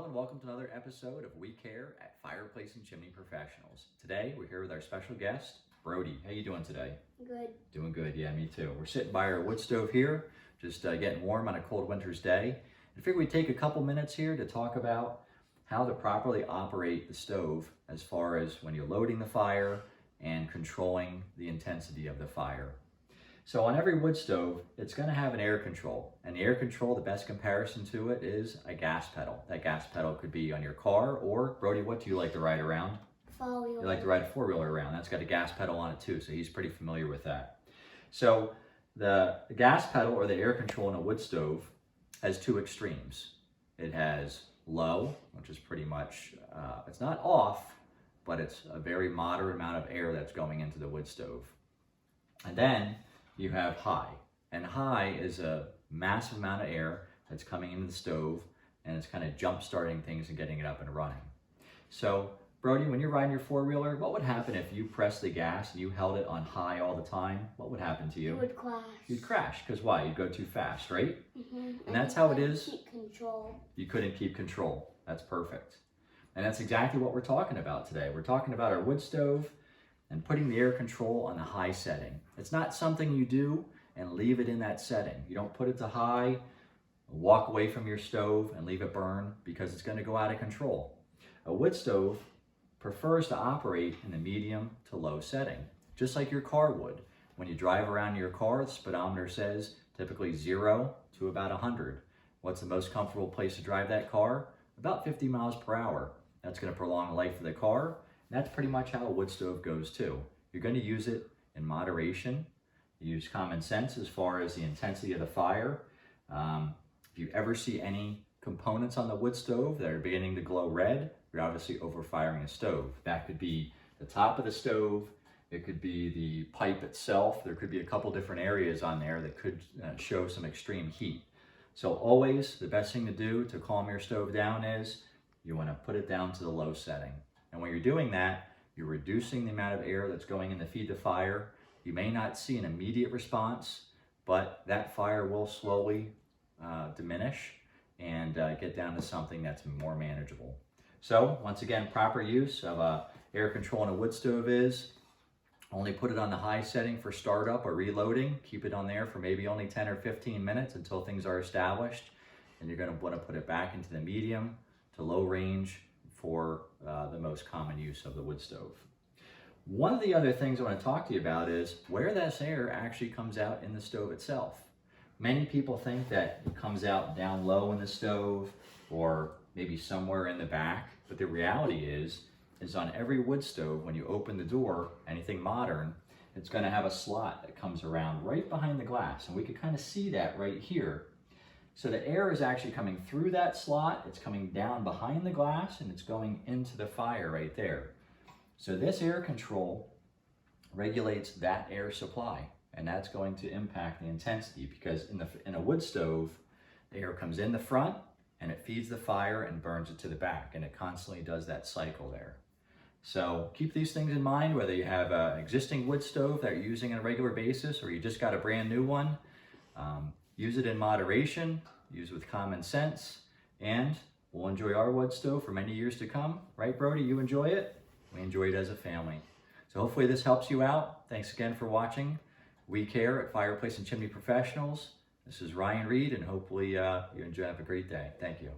and welcome to another episode of We Care at Fireplace and Chimney Professionals. Today, we're here with our special guest, Brody. How you doing today? Good. Doing good, yeah, me too. We're sitting by our wood stove here, just getting warm on a cold winter's day. I figured we'd take a couple minutes here to talk about how to properly operate the stove as far as when you're loading the fire and controlling the intensity of the fire. So on every wood stove, it's going to have an air control. And the air control, the best comparison to it is a gas pedal. That gas pedal could be on your car, or Brody, what do you like to ride around? Four-wheeler. You like to ride a four-wheeler around. That's got a gas pedal on it too, so he's pretty familiar with that. So the gas pedal or the air control in a wood stove has two extremes. It has low, which is pretty much, it's not off, but it's a very moderate amount of air that's going into the wood stove. And then you have high, and high is a massive amount of air that's coming into the stove, and it's kind of jump starting things and getting it up and running. So Brody, when you're riding your four-wheeler, what would happen if you pressed the gas and you held it on high all the time? What would happen to you? It would crash. You'd crash, because why? You'd go too fast, right? Mm-hmm. And that's how it is. Keep control. You couldn't keep control. That's perfect. And that's exactly what we're talking about today. We're talking about our wood stove and putting the air control on the high setting. It's not something you do and leave it in that setting. You don't put it to high, walk away from your stove and leave it burn, because it's going to go out of control. A wood stove prefers to operate in the medium to low setting, just like your car would. When you drive around in your car, the speedometer says typically 0 to about 100. What's the most comfortable place to drive that car? About 50 miles per hour. That's going to prolong the life of the car. That's pretty much how a wood stove goes too. You're going to use it in moderation. You use common sense as far as the intensity of the fire. If you ever see any components on the wood stove that are beginning to glow red, you're obviously overfiring the stove. That could be the top of the stove. It could be the pipe itself. There could be a couple different areas on there that could show some extreme heat. So always the best thing to do to calm your stove down is you want to put it down to the low setting. And when you're doing that, you're reducing the amount of air that's going in to feed the fire. You may not see an immediate response, but that fire will slowly diminish and get down to something that's more manageable. So once again, proper use of air control in a wood stove is only put it on the high setting for startup or reloading. Keep it on there for maybe only 10 or 15 minutes until things are established. And you're going to want to put it back into the medium to low range for the most common use of the wood stove. One of the other things I want to talk to you about is where this air actually comes out in the stove itself. Many people think that it comes out down low in the stove or maybe somewhere in the back, but the reality is on every wood stove, when you open the door, anything modern, it's going to have a slot that comes around right behind the glass, and we can kind of see that right here. So the air is actually coming through that slot, it's coming down behind the glass, and it's going into the fire right there. So this air control regulates that air supply, and that's going to impact the intensity, because in a wood stove, the air comes in the front, and it feeds the fire and burns it to the back, and it constantly does that cycle there. So keep these things in mind, whether you have an existing wood stove that you're using on a regular basis, or you just got a brand new one. Use it in moderation, use it with common sense, and we'll enjoy our wood stove for many years to come. Right, Brody? You enjoy it? We enjoy it as a family. So hopefully this helps you out. Thanks again for watching. We Care at Fireplace and Chimney Professionals. This is Ryan Reed, and hopefully you enjoy. Have a great day. Thank you.